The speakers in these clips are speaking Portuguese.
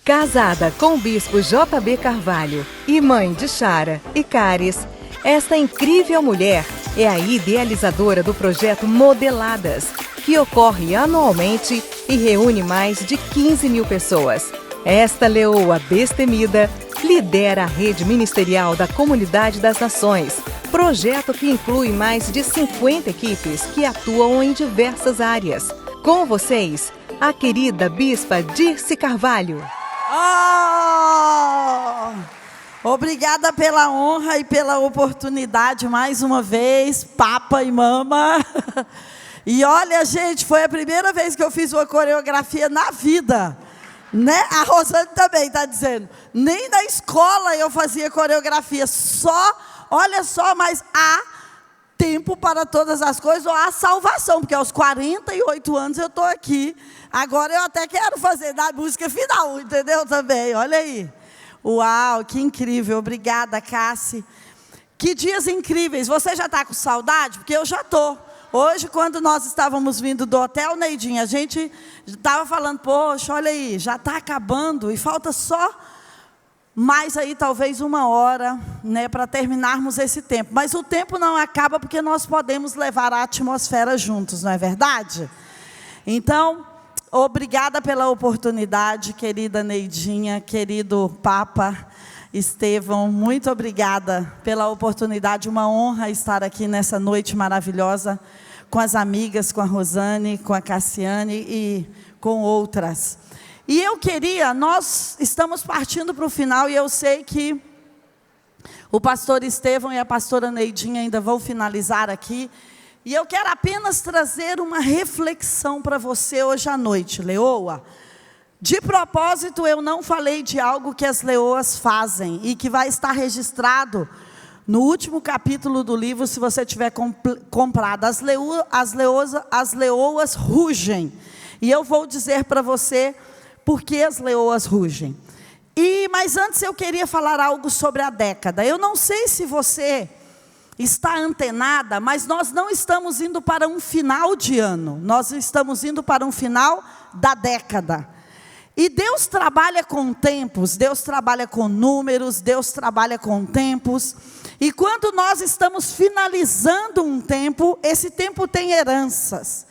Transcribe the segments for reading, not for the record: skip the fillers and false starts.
Casada com o bispo J.B. Carvalho e mãe de Chara e Caris, esta incrível mulher é a idealizadora do projeto Modeladas, que ocorre anualmente e reúne mais de 15 mil pessoas. Esta leoa destemida lidera a rede ministerial da Comunidade das Nações, projeto que inclui mais de 50 equipes que atuam em diversas áreas. Com vocês, a querida bispa Dirce Carvalho. Obrigada pela honra e pela oportunidade mais uma vez, Papa e Mama. E olha, gente, foi a primeira vez que eu fiz uma coreografia na vida, né? A Rosane também está dizendo. Nem na escola eu fazia coreografia, olha só, mas há tempo para todas as coisas, ou há salvação, porque aos 48 anos eu estou aqui. Agora eu até quero fazer da música final, entendeu também? Olha aí. Uau, que incrível. Obrigada, Cassi. Que dias incríveis. Você já está com saudade? Porque eu já estou. Hoje, quando nós estávamos vindo do hotel, Neidinha, a gente estava falando, poxa, olha aí, já está acabando e falta só mais aí talvez 1 hora, né, para terminarmos esse tempo. Mas o tempo não acaba porque nós podemos levar a atmosfera juntos, não é verdade? Então, obrigada pela oportunidade, querida Neidinha, querido Papa Estevão, muito obrigada pela oportunidade, uma honra estar aqui nessa noite maravilhosa, com as amigas, com a Rosane, com a Cassiane e com outras. E nós estamos partindo para o final e eu sei que o pastor Estevão e a pastora Neidinha ainda vão finalizar aqui. E eu quero apenas trazer uma reflexão para você hoje à noite, leoa. De propósito, eu não falei de algo que as leoas fazem e que vai estar registrado no último capítulo do livro, se você tiver comprado. As leoas rugem. E eu vou dizer para você por que as leoas rugem. Mas antes eu queria falar algo sobre a década. Eu não sei se você está antenada, mas nós não estamos indo para um final de ano. Nós estamos indo para um final da década. E Deus trabalha com tempos, Deus trabalha com números, Deus trabalha com tempos. E quando nós estamos finalizando um tempo, esse tempo tem heranças.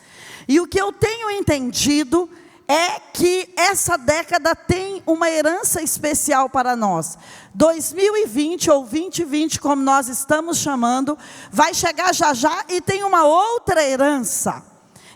E o que eu tenho entendido é que essa década tem uma herança especial para nós. 2020 ou 2020, como nós estamos chamando, vai chegar já já e tem uma outra herança.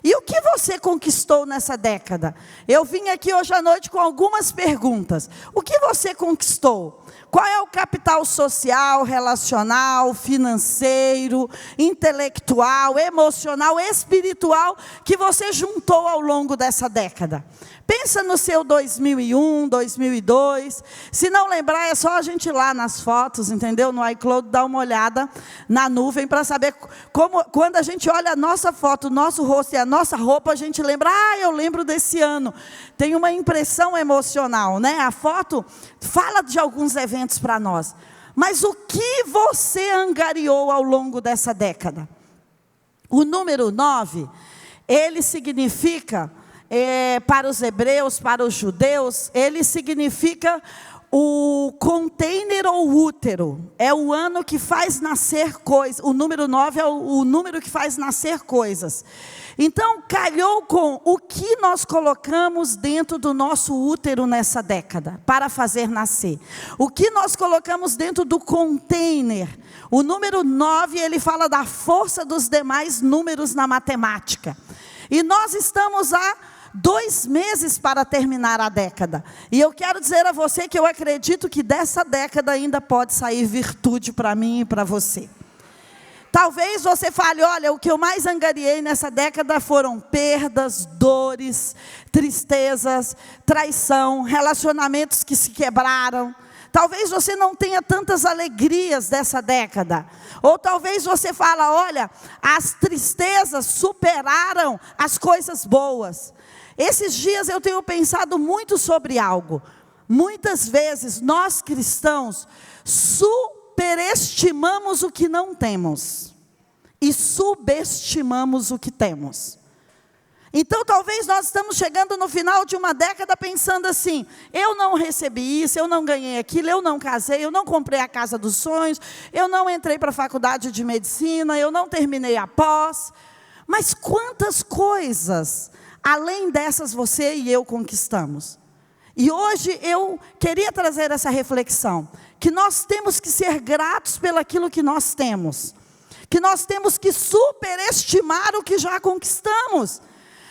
E o que você conquistou nessa década? Eu vim aqui hoje à noite com algumas perguntas. O que você conquistou? Qual é o capital social, relacional, financeiro, intelectual, emocional, espiritual que você juntou ao longo dessa década? Pensa no seu 2001, 2002. Se não lembrar, é só a gente ir lá nas fotos, entendeu? No iCloud, dar uma olhada na nuvem para saber como, quando a gente olha a nossa foto, o nosso rosto e a nossa roupa, a gente lembra, eu lembro desse ano. Tem uma impressão emocional, né? A foto fala de alguns eventos para nós. Mas o que você angariou ao longo dessa década? O número 9, ele significa... para os hebreus, para os judeus, ele significa o container ou útero. É o ano que faz nascer coisas. O número 9 é o número que faz nascer coisas. Então, calhou com o que nós colocamos dentro do nosso útero nessa década, para fazer nascer. O que nós colocamos dentro do container. O número 9, ele fala da força dos demais números na matemática. E nós estamos 2 meses para terminar a década. E eu quero dizer a você que eu acredito que dessa década ainda pode sair virtude para mim e para você. Talvez você fale, olha, o que eu mais angariei nessa década foram perdas, dores, tristezas, traição, relacionamentos que se quebraram. Talvez você não tenha tantas alegrias dessa década. Ou talvez você fala, olha, as tristezas superaram as coisas boas. Esses dias eu tenho pensado muito sobre algo. Muitas vezes nós cristãos superestimamos o que não temos e subestimamos o que temos. Então talvez nós estamos chegando no final de uma década pensando assim: eu não recebi isso, eu não ganhei aquilo, eu não casei, eu não comprei a casa dos sonhos, eu não entrei para a faculdade de medicina, eu não terminei a pós. Mas quantas coisas, além dessas, você e eu conquistamos? E hoje eu queria trazer essa reflexão, que nós temos que ser gratos pelaquilo que nós temos, que nós temos que superestimar o que já conquistamos.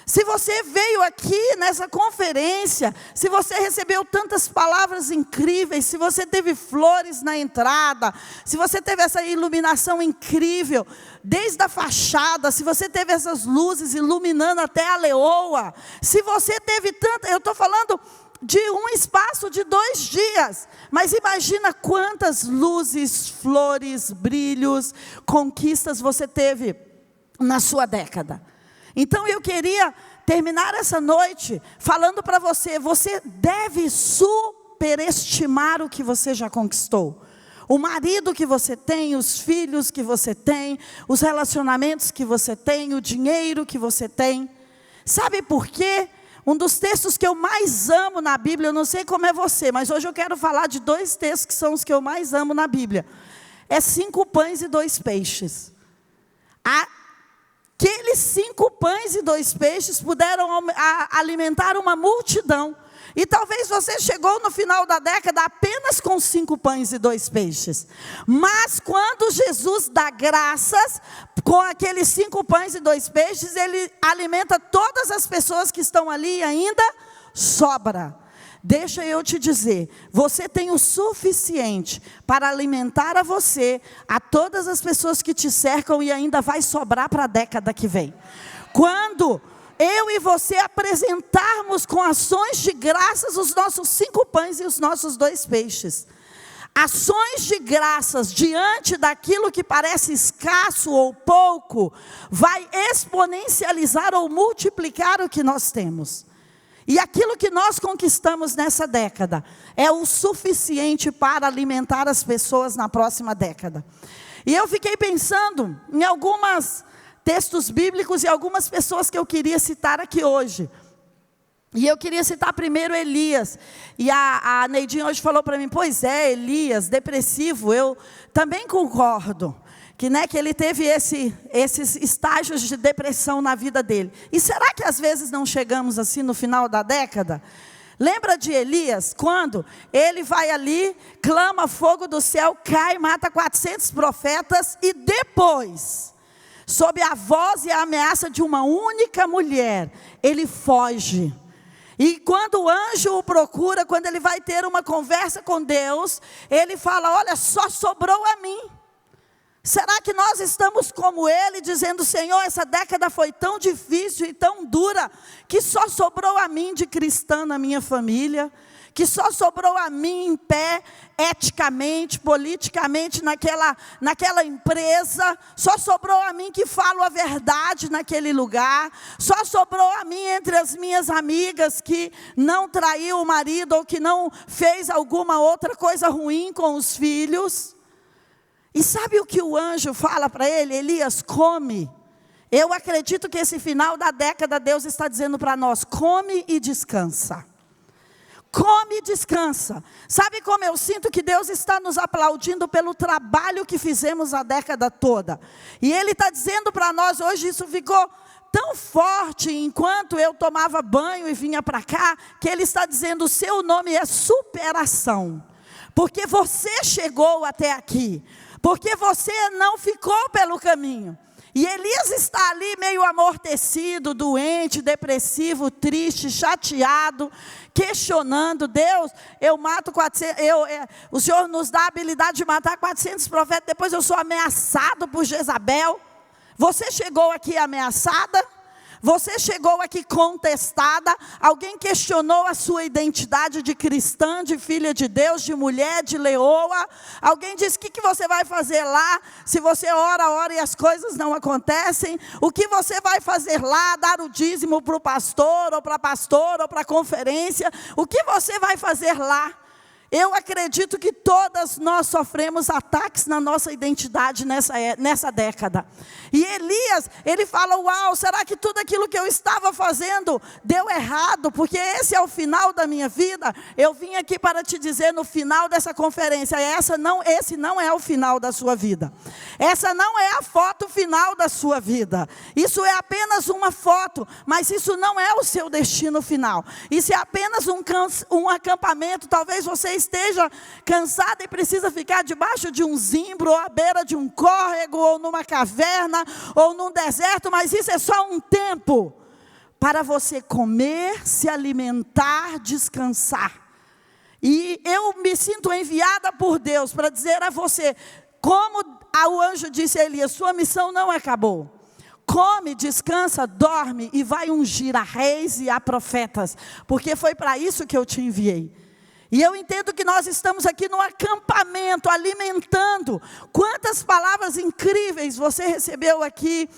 Se você veio aqui nessa conferência, se você recebeu tantas palavras incríveis, se você teve flores na entrada, se você teve essa iluminação incrível, desde a fachada, se você teve essas luzes iluminando até a leoa, se você teve tanta, eu estou falando de um espaço de 2 dias, mas imagina quantas luzes, flores, brilhos, conquistas você teve na sua década. Então eu queria terminar essa noite falando para você: você deve superestimar o que você já conquistou. O marido que você tem, os filhos que você tem, os relacionamentos que você tem, o dinheiro que você tem. Sabe por quê? Um dos textos que eu mais amo na Bíblia, eu não sei como é você, mas hoje eu quero falar de 2 textos que são os que eu mais amo na Bíblia. É 5 pães e 2 peixes. Aqueles 5 pães e 2 peixes puderam alimentar uma multidão. E talvez você chegou no final da década apenas com 5 pães e 2 peixes. Mas quando Jesus dá graças, com aqueles 5 pães e 2 peixes, Ele alimenta todas as pessoas que estão ali e ainda sobra. Deixa eu te dizer, você tem o suficiente para alimentar a você, a todas as pessoas que te cercam, e ainda vai sobrar para a década que vem. Quando eu e você apresentarmos com ações de graças os nossos 5 pães e os nossos 2 peixes. Ações de graças diante daquilo que parece escasso ou pouco, vai exponencializar ou multiplicar o que nós temos. E aquilo que nós conquistamos nessa década é o suficiente para alimentar as pessoas na próxima década. E eu fiquei pensando em alguns textos bíblicos e algumas pessoas que eu queria citar aqui hoje. E eu queria citar primeiro Elias. E a Neidinha hoje falou para mim: pois é, Elias, depressivo. Eu também concordo. Que ele teve esses estágios de depressão na vida dele. E será que às vezes não chegamos assim no final da década? Lembra de Elias, quando ele vai ali, clama fogo do céu, cai, mata 400 profetas, e depois, sob a voz e a ameaça de uma única mulher, ele foge. E quando o anjo o procura, quando ele vai ter uma conversa com Deus, ele fala: olha, só sobrou a mim. Será que nós estamos como ele, dizendo: Senhor, essa década foi tão difícil e tão dura, que só sobrou a mim de cristã na minha família, que só sobrou a mim em pé, eticamente, politicamente, naquela empresa, só sobrou a mim que falo a verdade naquele lugar, só sobrou a mim entre as minhas amigas que não traiu o marido ou que não fez alguma outra coisa ruim com os filhos. E sabe o que o anjo fala para ele? Elias, come. Eu acredito que esse final da década Deus está dizendo para nós: come e descansa. Come e descansa. Sabe como eu sinto que Deus está nos aplaudindo pelo trabalho que fizemos a década toda? E Ele está dizendo para nós, hoje isso ficou tão forte enquanto eu tomava banho e vinha para cá, que Ele está dizendo: o seu nome é superação. Porque você chegou até aqui. Porque você não ficou pelo caminho. E Elias está ali meio amortecido, doente, depressivo, triste, chateado, questionando: Deus, eu mato 400, o Senhor nos dá a habilidade de matar 400 profetas, depois eu sou ameaçado por Jezabel. Você chegou aqui ameaçada? Você chegou aqui contestada? Alguém questionou a sua identidade de cristã, de filha de Deus, de mulher, de leoa? Alguém disse: o que você vai fazer lá? Se você ora e as coisas não acontecem, o que você vai fazer lá? Dar o dízimo para o pastor, ou para a pastora, ou para a conferência? O que você vai fazer lá? Eu acredito que todas nós sofremos ataques na nossa identidade nessa década. E Elias, ele fala, uau, será que tudo aquilo que eu estava fazendo deu errado? Porque esse é o final da minha vida. Eu vim aqui para te dizer no final dessa conferência, esse não é o final da sua vida. Essa não é a foto final da sua vida. Isso é apenas uma foto, mas isso não é o seu destino final. Isso é apenas um acampamento. Talvez você esteja cansado e precisa ficar debaixo de um zimbro, ou à beira de um córrego, ou numa caverna, ou num deserto, mas isso é só um tempo para você comer, se alimentar, descansar. E eu me sinto enviada por Deus para dizer a você, como o anjo disse a Elias, sua missão não acabou. Come, descansa, dorme e vai ungir a reis e a profetas, porque foi para isso que eu te enviei. E eu entendo que nós estamos aqui num acampamento, alimentando. Quantas palavras incríveis você recebeu aqui,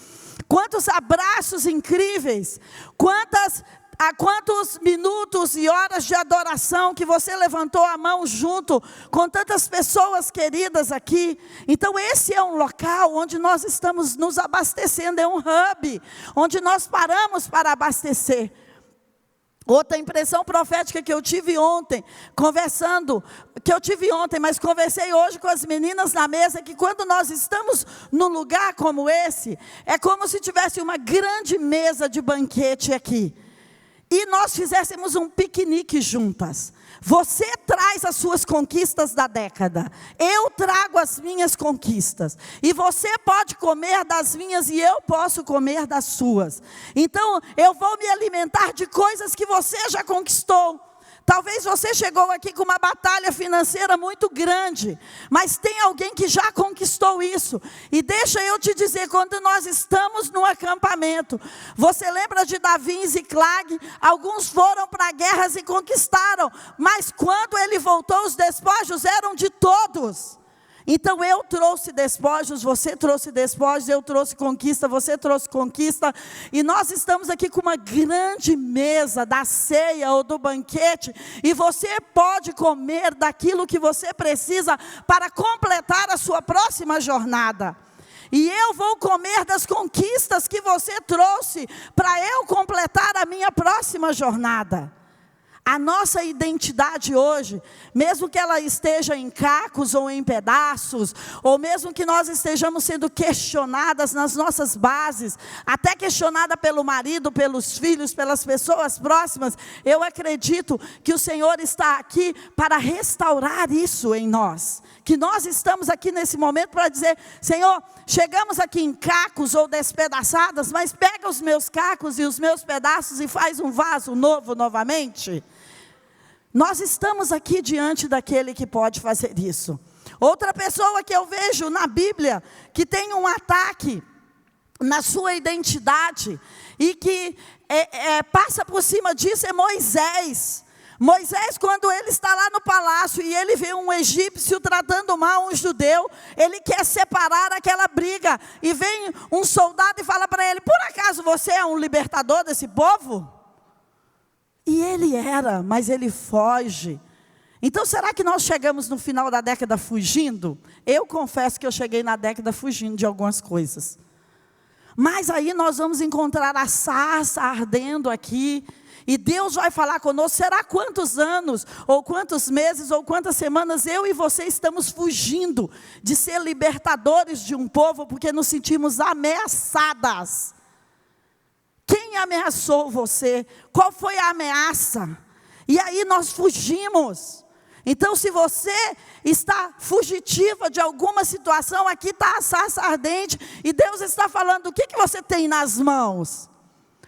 quantos abraços incríveis, quantos minutos e horas de adoração que você levantou a mão junto com tantas pessoas queridas aqui. Então esse é um local onde nós estamos nos abastecendo, é um hub, onde nós paramos para abastecer. Outra impressão profética que eu tive ontem, mas conversei hoje com as meninas na mesa, que quando nós estamos num lugar como esse, é como se tivesse uma grande mesa de banquete aqui. E nós fizéssemos um piquenique juntas. Você traz as suas conquistas da década. Eu trago as minhas conquistas. E você pode comer das minhas e eu posso comer das suas. Então, eu vou me alimentar de coisas que você já conquistou. Talvez você chegou aqui com uma batalha financeira muito grande, mas tem alguém que já conquistou isso. E deixa eu te dizer, quando nós estamos no acampamento, você lembra de Davi e Ziclag? Alguns foram para guerras e conquistaram, mas quando ele voltou, os despojos eram de todos. Então eu trouxe despojos, você trouxe despojos, eu trouxe conquista, você trouxe conquista. E nós estamos aqui com uma grande mesa da ceia ou do banquete. E você pode comer daquilo que você precisa para completar a sua próxima jornada. E eu vou comer das conquistas que você trouxe para eu completar a minha próxima jornada. A nossa identidade hoje, mesmo que ela esteja em cacos ou em pedaços, ou mesmo que nós estejamos sendo questionadas nas nossas bases, até questionada pelo marido, pelos filhos, pelas pessoas próximas, eu acredito que o Senhor está aqui para restaurar isso em nós. Que nós estamos aqui nesse momento para dizer, Senhor, chegamos aqui em cacos ou despedaçadas, mas pega os meus cacos e os meus pedaços e faz um vaso novo novamente. Nós estamos aqui diante daquele que pode fazer isso. Outra pessoa que eu vejo na Bíblia, que tem um ataque na sua identidade, e que passa por cima disso, é Moisés. Moisés, quando ele está lá no palácio e ele vê um egípcio tratando mal um judeu, ele quer separar aquela briga, e vem um soldado e fala para ele, por acaso você é um libertador desse povo? E ele era, mas ele foge. Então será que nós chegamos no final da década fugindo? Eu confesso que eu cheguei na década fugindo de algumas coisas. Mas aí nós vamos encontrar a sarça ardendo aqui, e Deus vai falar conosco. Será quantos anos, ou quantos meses, ou quantas semanas eu e você estamos fugindo de ser libertadores de um povo, porque nos sentimos ameaçadas? Quem ameaçou você? Qual foi a ameaça? E aí nós fugimos. Então, se você está fugitiva de alguma situação, aqui está a sarça ardente, e Deus está falando, o que você tem nas mãos?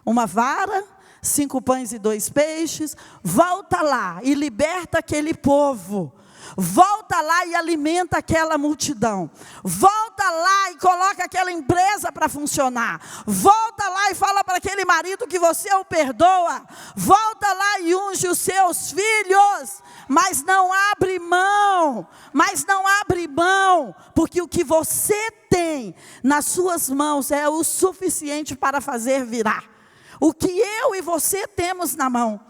Uma vara, 5 pães e 2 peixes, volta lá e liberta aquele povo. Volta lá e alimenta aquela multidão. Volta lá e coloca aquela empresa para funcionar. Volta lá e fala para aquele marido que você o perdoa. Volta lá e unge os seus filhos. Mas não abre mão. Porque o que você tem nas suas mãos é o suficiente para fazer virar. O que eu e você temos na mão.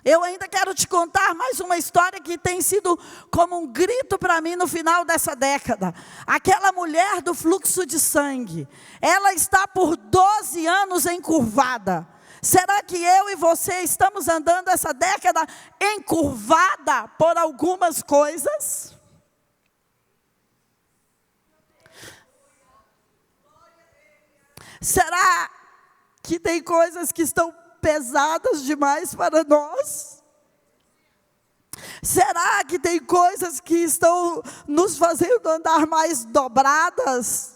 Eu ainda quero te contar mais uma história que tem sido como um grito para mim no final dessa década. Aquela mulher do fluxo de sangue, ela está por 12 anos encurvada. Será que eu e você estamos andando essa década encurvada por algumas coisas? Será que tem coisas que estão pesadas demais para nós? Será que tem coisas que estão nos fazendo andar mais dobradas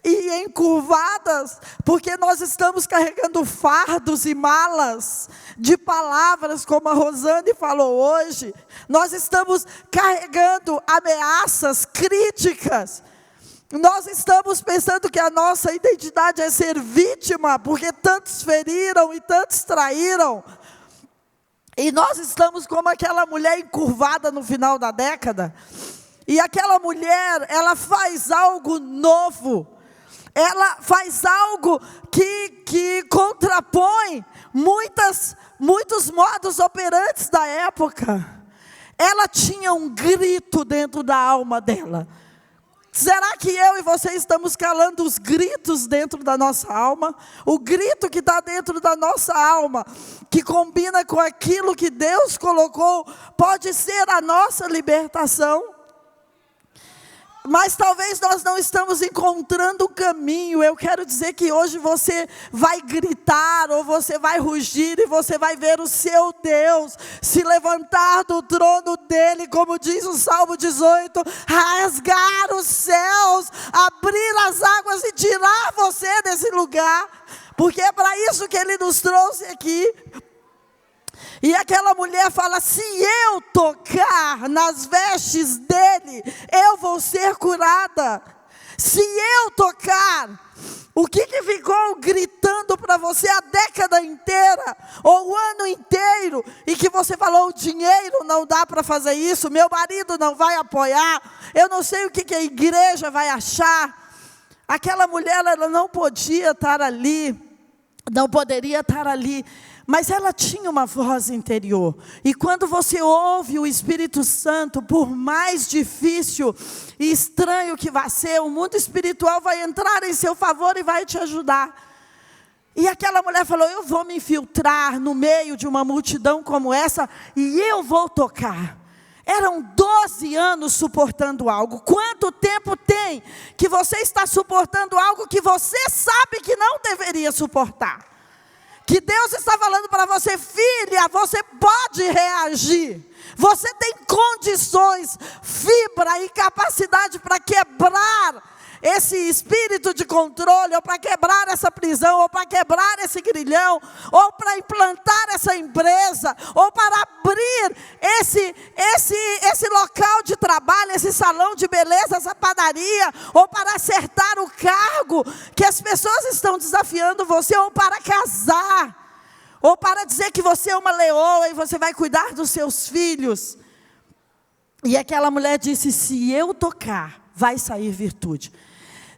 e encurvadas, porque nós estamos carregando fardos e malas de palavras, como a Rosane falou hoje? Nós estamos carregando ameaças, críticas. Nós estamos pensando que a nossa identidade é ser vítima, porque tantos feriram e tantos traíram. E nós estamos como aquela mulher encurvada no final da década. E aquela mulher, ela faz algo novo. Ela faz algo que contrapõe muitos modos operantes da época. Ela tinha um grito dentro da alma dela. Será que eu e você estamos calando os gritos dentro da nossa alma? O grito que está dentro da nossa alma, que combina com aquilo que Deus colocou, pode ser a nossa libertação. Mas talvez nós não estamos encontrando o caminho. Eu quero dizer que hoje você vai gritar, ou você vai rugir, e você vai ver o seu Deus se levantar do trono dele, como diz o Salmo 18, rasgar os céus, abrir as águas e tirar você desse lugar, porque é para isso que ele nos trouxe aqui. E aquela mulher fala: se eu tocar nas vestes dele, eu vou ser curada. Se eu tocar, o que ficou gritando para você a década inteira, ou o ano inteiro, e que você falou: o dinheiro não dá para fazer isso, meu marido não vai apoiar, eu não sei o que a igreja vai achar. Aquela mulher, ela não podia estar ali, não poderia estar ali, mas ela tinha uma voz interior. E quando você ouve o Espírito Santo, por mais difícil e estranho que vá ser, o mundo espiritual vai entrar em seu favor e vai te ajudar. E aquela mulher falou: eu vou me infiltrar no meio de uma multidão como essa, e eu vou tocar. Eram 12 anos suportando algo. Quanto tempo tem que você está suportando algo que você sabe que não deveria suportar? Que Deus está falando para você: filha, você pode reagir. Você tem condições, fibra e capacidade para quebrar esse espírito de controle, ou para quebrar essa prisão, ou para quebrar esse grilhão, ou para implantar essa empresa, ou para abrir esse local de trabalho, esse salão de beleza, essa padaria, ou para acertar o cargo que as pessoas estão desafiando você, ou para casar, ou para dizer que você é uma leoa e você vai cuidar dos seus filhos. E aquela mulher disse: se eu tocar, vai sair virtude.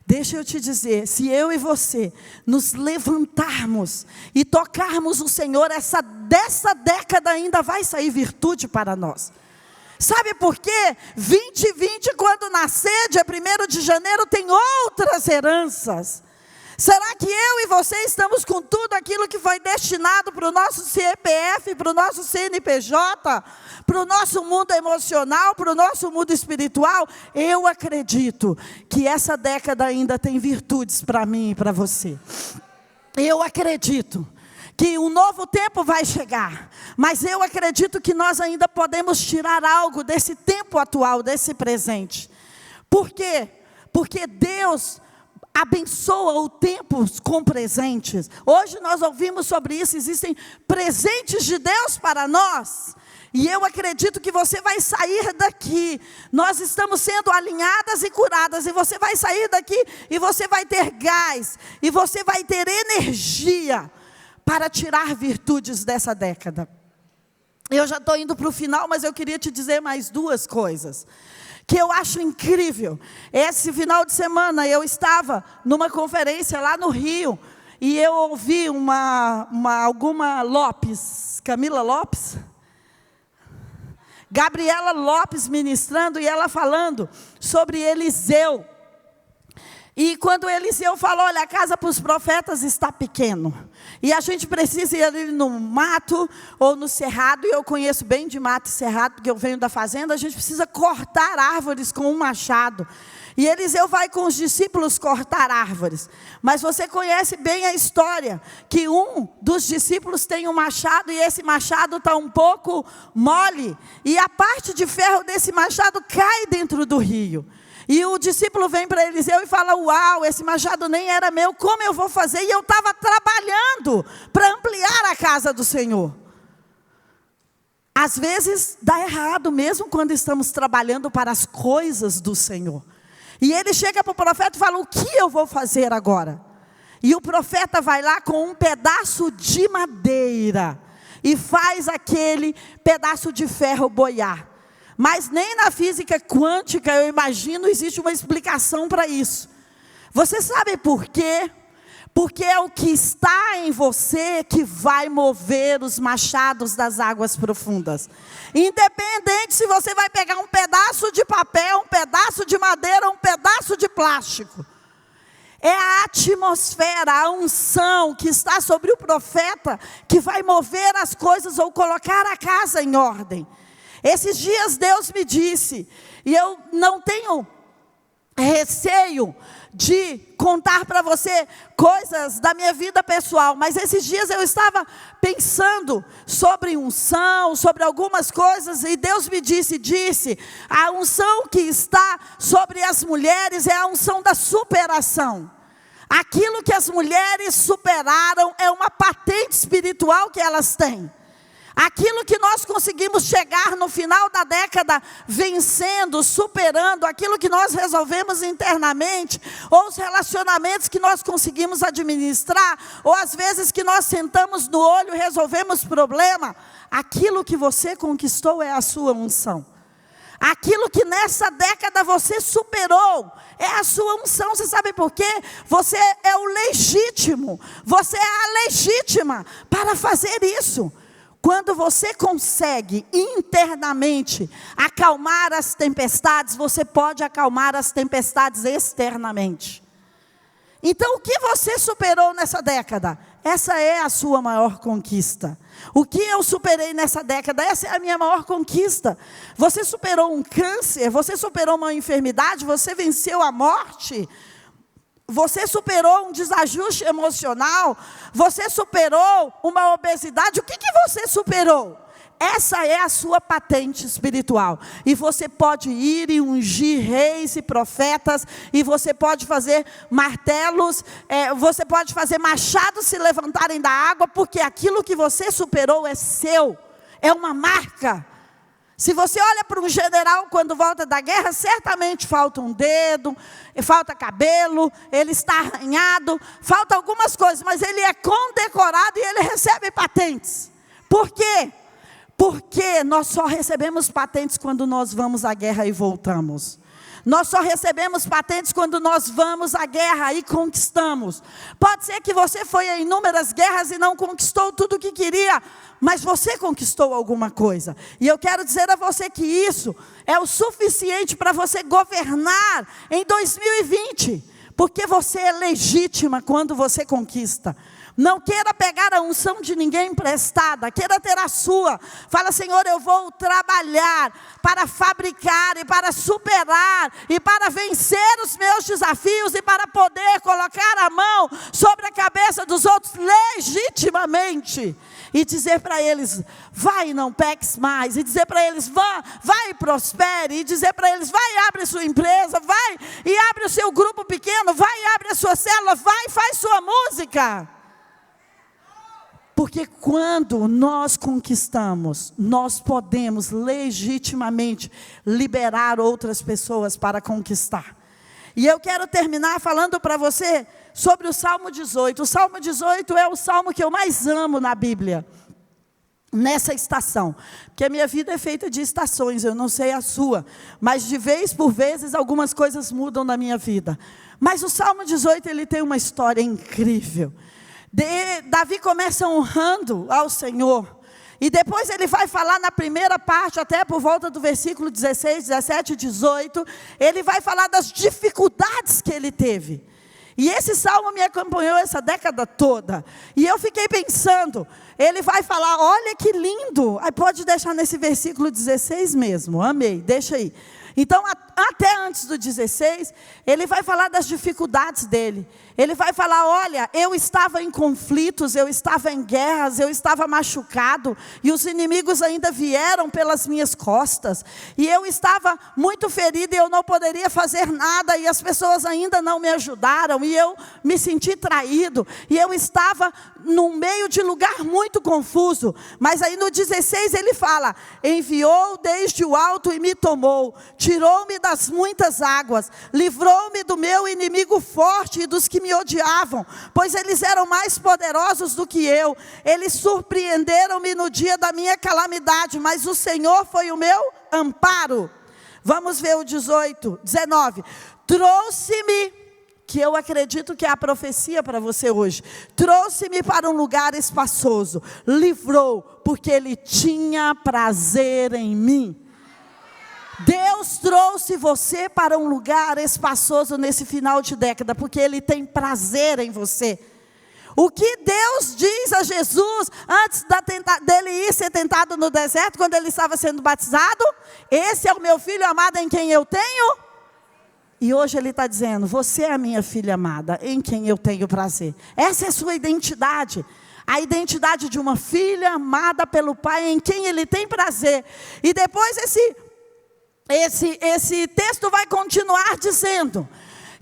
Deixa eu te dizer, se eu e você nos levantarmos e tocarmos o Senhor, dessa década ainda vai sair virtude para nós. Sabe por quê? 2020, quando nascer, dia 1º de janeiro, tem outras heranças. Será que eu e você estamos com tudo aquilo que foi destinado para o nosso CPF, para o nosso CNPJ, para o nosso mundo emocional, para o nosso mundo espiritual? Eu acredito que essa década ainda tem virtudes para mim e para você. Eu acredito que um novo tempo vai chegar, mas eu acredito que nós ainda podemos tirar algo desse tempo atual, desse presente. Por quê? Porque Deus abençoa o tempo com presentes. Hoje nós ouvimos sobre isso, existem presentes de Deus para nós. E eu acredito que você vai sair daqui. Nós estamos sendo alinhadas e curadas. E você vai sair daqui e você vai ter gás. E você vai ter energia para tirar virtudes dessa década. Eu já estou indo para o final, mas eu queria te dizer mais duas coisas que eu acho incrível. Esse final de semana eu estava numa conferência lá no Rio, e eu ouvi alguma Lopes, Camila Lopes, Gabriela Lopes ministrando, e ela falando sobre Eliseu. E quando Eliseu falou, olha, a casa para os profetas está pequeno. E a gente precisa ir ali no mato ou no cerrado. E eu conheço bem de mato e cerrado, porque eu venho da fazenda. A gente precisa cortar árvores com um machado. E Eliseu vai com os discípulos cortar árvores. Mas você conhece bem a história, que um dos discípulos tem um machado, e esse machado está um pouco mole. E a parte de ferro desse machado cai dentro do rio. E o discípulo vem para Eliseu e fala, uau, esse machado nem era meu, como eu vou fazer? E eu estava trabalhando para ampliar a casa do Senhor. Às vezes dá errado, mesmo quando estamos trabalhando para as coisas do Senhor. E ele chega para o profeta e fala, o que eu vou fazer agora? E o profeta vai lá com um pedaço de madeira e faz aquele pedaço de ferro boiar. Mas nem na física quântica, eu imagino, existe uma explicação para isso. Você sabe por quê? Porque é o que está em você que vai mover os machados das águas profundas. Independente se você vai pegar um pedaço de papel, um pedaço de madeira, um pedaço de plástico. É a atmosfera, a unção que está sobre o profeta que vai mover as coisas ou colocar a casa em ordem. Esses dias Deus me disse, e eu não tenho receio de contar para você coisas da minha vida pessoal, mas esses dias eu estava pensando sobre unção, sobre algumas coisas, e Deus me disse, a unção que está sobre as mulheres é a unção da superação. Aquilo que as mulheres superaram é uma patente espiritual que elas têm. Aquilo que nós conseguimos chegar no final da década vencendo, superando, aquilo que nós resolvemos internamente, ou os relacionamentos que nós conseguimos administrar, ou às vezes que nós sentamos no olho e resolvemos problema, aquilo que você conquistou é a sua unção. Aquilo que nessa década você superou é a sua unção. Você sabe por quê? Você é o legítimo, você é a legítima para fazer isso. Quando você consegue internamente acalmar as tempestades, você pode acalmar as tempestades externamente. Então, o que você superou nessa década? Essa é a sua maior conquista. O que eu superei nessa década? Essa é a minha maior conquista. Você superou um câncer, você superou uma enfermidade, você venceu a morte. Você superou um desajuste emocional, você superou uma obesidade, o que você superou? Essa é a sua patente espiritual. E você pode ir e ungir reis e profetas, e você pode fazer martelos, você pode fazer machados se levantarem da água, porque aquilo que você superou é seu, é uma marca. Se você olha para um general quando volta da guerra, certamente falta um dedo, falta cabelo, ele está arranhado, falta algumas coisas, mas ele é condecorado e ele recebe patentes. Por quê? Porque nós só recebemos patentes quando nós vamos à guerra e voltamos. Nós só recebemos patentes quando nós vamos à guerra e conquistamos. Pode ser que você foi a inúmeras guerras e não conquistou tudo o que queria, mas você conquistou alguma coisa. E eu quero dizer a você que isso é o suficiente para você governar em 2020. Porque você é legítima quando você conquista. Não queira pegar a unção de ninguém emprestada, queira ter a sua. Fala, Senhor, eu vou trabalhar para fabricar e para superar e para vencer os meus desafios e para poder colocar a mão sobre a cabeça dos outros legitimamente. E dizer para eles, vai e não peques mais. E dizer para eles, vai e prospere. E dizer para eles, vai e abre sua empresa, vai e abre o seu grupo pequeno, vai e abre a sua célula, vai e faz sua música. Porque quando nós conquistamos, nós podemos legitimamente liberar outras pessoas para conquistar. E eu quero terminar falando para você sobre o Salmo 18. O Salmo 18 é o salmo que eu mais amo na Bíblia, nessa estação. Porque a minha vida é feita de estações, eu não sei a sua. Mas de vez por vezes algumas coisas mudam na minha vida. Mas o Salmo 18 ele tem uma história incrível. Davi começa honrando ao Senhor. E depois ele vai falar na primeira parte, até por volta do versículo 16, 17 e 18, ele vai falar das dificuldades que ele teve. E esse salmo me acompanhou essa década toda. E eu fiquei pensando, ele vai falar, olha que lindo. Aí pode deixar nesse versículo 16 mesmo, amei, deixa aí. Então, até antes do 16, ele vai falar das dificuldades dele. Ele vai falar, olha, eu estava em conflitos, eu estava em guerras, eu estava machucado, e os inimigos ainda vieram pelas minhas costas, e eu estava muito ferido, e eu não poderia fazer nada, e as pessoas ainda não me ajudaram, e eu me senti traído, e eu estava no meio de lugar muito confuso. Mas aí no 16 ele fala, enviou desde o alto e me tomou, tirou-me das muitas águas, livrou-me do meu inimigo forte e dos que me odiavam, pois eles eram mais poderosos do que eu. Eles surpreenderam-me no dia da minha calamidade, mas o Senhor foi o meu amparo. Vamos ver o 19. Trouxe-me, que eu acredito que é a profecia para você hoje, trouxe-me para um lugar espaçoso, livrou, porque Ele tinha prazer em mim. Deus trouxe você para um lugar espaçoso nesse final de década, porque Ele tem prazer em você. O que Deus diz a Jesus, antes dele ir ser tentado no deserto, quando ele estava sendo batizado, esse é o meu filho amado em quem eu tenho. E hoje Ele está dizendo, você é a minha filha amada, em quem eu tenho prazer. Essa é a sua identidade. A identidade de uma filha amada pelo Pai, em quem Ele tem prazer. E depois esse texto vai continuar dizendo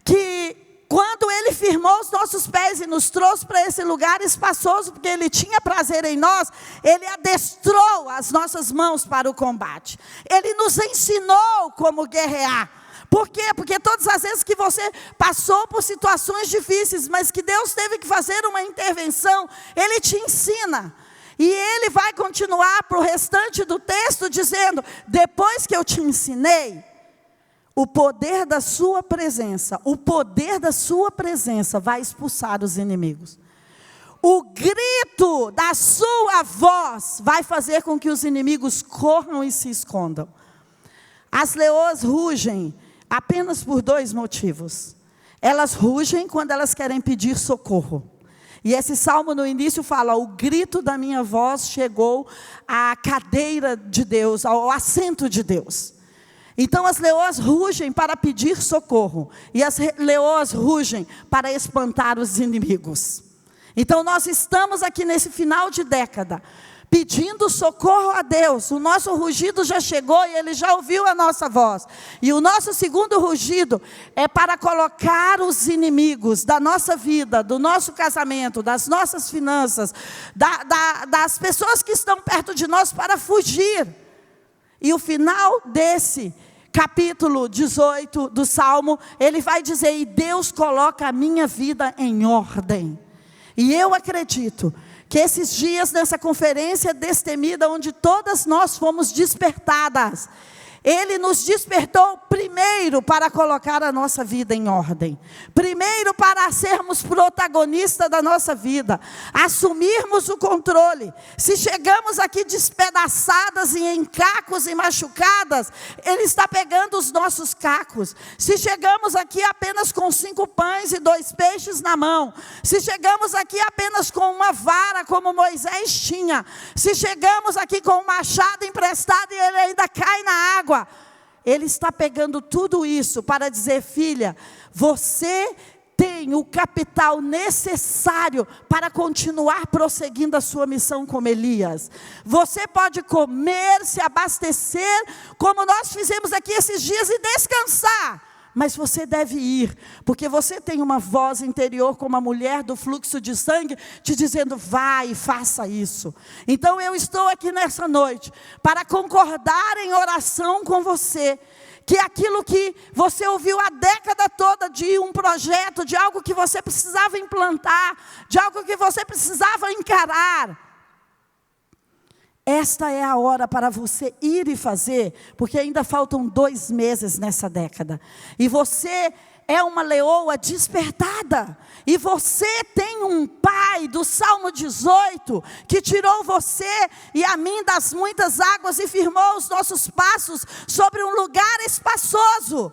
que quando Ele firmou os nossos pés e nos trouxe para esse lugar espaçoso, porque Ele tinha prazer em nós, Ele adestrou as nossas mãos para o combate. Ele nos ensinou como guerrear. Por quê? Porque todas as vezes que você passou por situações difíceis, mas que Deus teve que fazer uma intervenção, Ele te ensina. E Ele vai continuar para o restante do texto dizendo, depois que eu te ensinei, o poder da sua presença vai expulsar os inimigos. O grito da sua voz vai fazer com que os inimigos corram e se escondam. As leoas rugem apenas por 2 motivos. Elas rugem quando elas querem pedir socorro. E esse salmo no início fala, o grito da minha voz chegou à cadeira de Deus, ao assento de Deus. Então as leoas rugem para pedir socorro. E as leoas rugem para espantar os inimigos. Então nós estamos aqui nesse final de década, pedindo socorro a Deus. O nosso rugido já chegou e Ele já ouviu a nossa voz. E o nosso segundo rugido é para colocar os inimigos da nossa vida, do nosso casamento, das nossas finanças, das pessoas que estão perto de nós para fugir. E o final desse capítulo 18 do Salmo, ele vai dizer, e Deus coloca a minha vida em ordem. E eu acredito que esses dias nessa conferência destemida, onde todas nós fomos despertadas, Ele nos despertou primeiro para colocar a nossa vida em ordem. Primeiro para sermos protagonistas da nossa vida. Assumirmos o controle. Se chegamos aqui despedaçadas e em cacos e machucadas, Ele está pegando os nossos cacos. Se chegamos aqui apenas com 5 pães e 2 peixes na mão. Se chegamos aqui apenas com uma vara, como Moisés tinha. Se chegamos aqui com um machado emprestado e ele ainda cai na água. Ele está pegando tudo isso para dizer, filha, você tem o capital necessário para continuar prosseguindo a sua missão como Elias. Você pode comer, se abastecer, como nós fizemos aqui esses dias, e descansar. Mas você deve ir, porque você tem uma voz interior como a mulher do fluxo de sangue, te dizendo, vai e faça isso. Então eu estou aqui nessa noite, para concordar em oração com você, que aquilo que você ouviu a década toda de um projeto, de algo que você precisava implantar, de algo que você precisava encarar, esta é a hora para você ir e fazer, porque ainda faltam 2 meses nessa década. E você é uma leoa despertada. E você tem um pai do Salmo 18, que tirou você e a mim das muitas águas e firmou os nossos passos sobre um lugar espaçoso.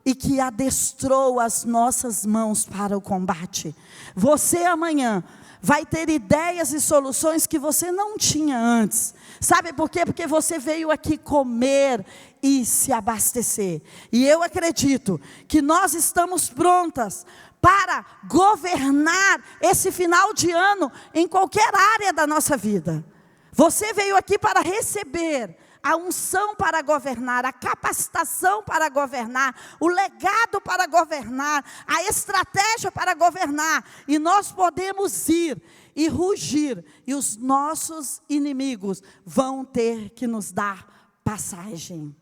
E que adestrou as nossas mãos para o combate. Você amanhã vai ter ideias e soluções que você não tinha antes. Sabe por quê? Porque você veio aqui comer e se abastecer. E eu acredito que nós estamos prontas para governar esse final de ano em qualquer área da nossa vida. Você veio aqui para receber a unção para governar, a capacitação para governar, o legado para governar, a estratégia para governar. E nós podemos ir e rugir, e os nossos inimigos vão ter que nos dar passagem.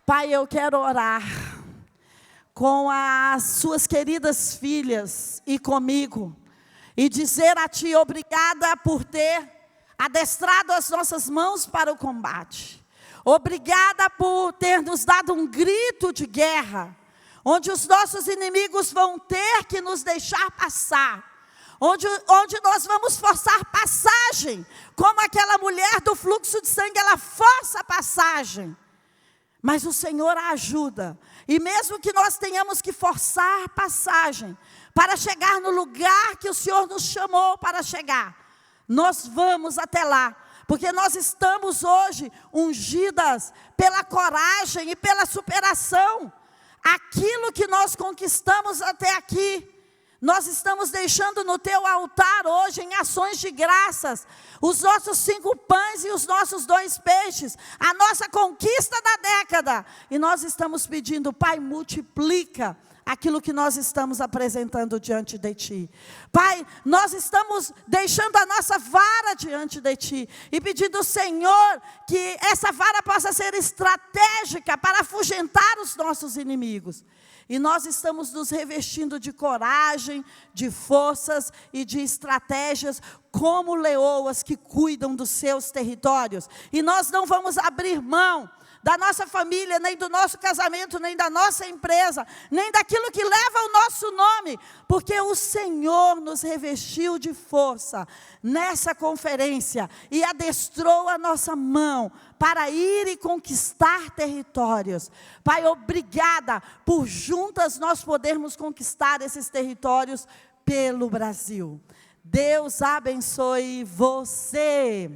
Pai, eu quero orar com as suas queridas filhas e comigo, e dizer a Ti, obrigada por ter adestrado as nossas mãos para o combate. Obrigada por ter nos dado um grito de guerra, onde os nossos inimigos vão ter que nos deixar passar. Onde nós vamos forçar passagem, como aquela mulher do fluxo de sangue, ela força a passagem. Mas o Senhor a ajuda. E mesmo que nós tenhamos que forçar passagem para chegar no lugar que o Senhor nos chamou para chegar, nós vamos até lá. Porque nós estamos hoje ungidas pela coragem e pela superação. Aquilo que nós conquistamos até aqui, nós estamos deixando no teu altar hoje em ações de graças. Os nossos 5 pães e os nossos 2 peixes. A nossa conquista da década. E nós estamos pedindo, Pai, multiplica aquilo que nós estamos apresentando diante de Ti. Pai, nós estamos deixando a nossa vara diante de Ti. E pedindo, Senhor, que essa vara possa ser estratégica para afugentar os nossos inimigos. E nós estamos nos revestindo de coragem, de forças e de estratégias, como leoas que cuidam dos seus territórios. E nós não vamos abrir mão da nossa família, nem do nosso casamento, nem da nossa empresa, nem daquilo que leva o nosso nome, porque o Senhor nos revestiu de força nessa conferência e adestrou a nossa mão para ir e conquistar territórios. Pai, obrigada por juntas nós podermos conquistar esses territórios pelo Brasil. Deus abençoe você.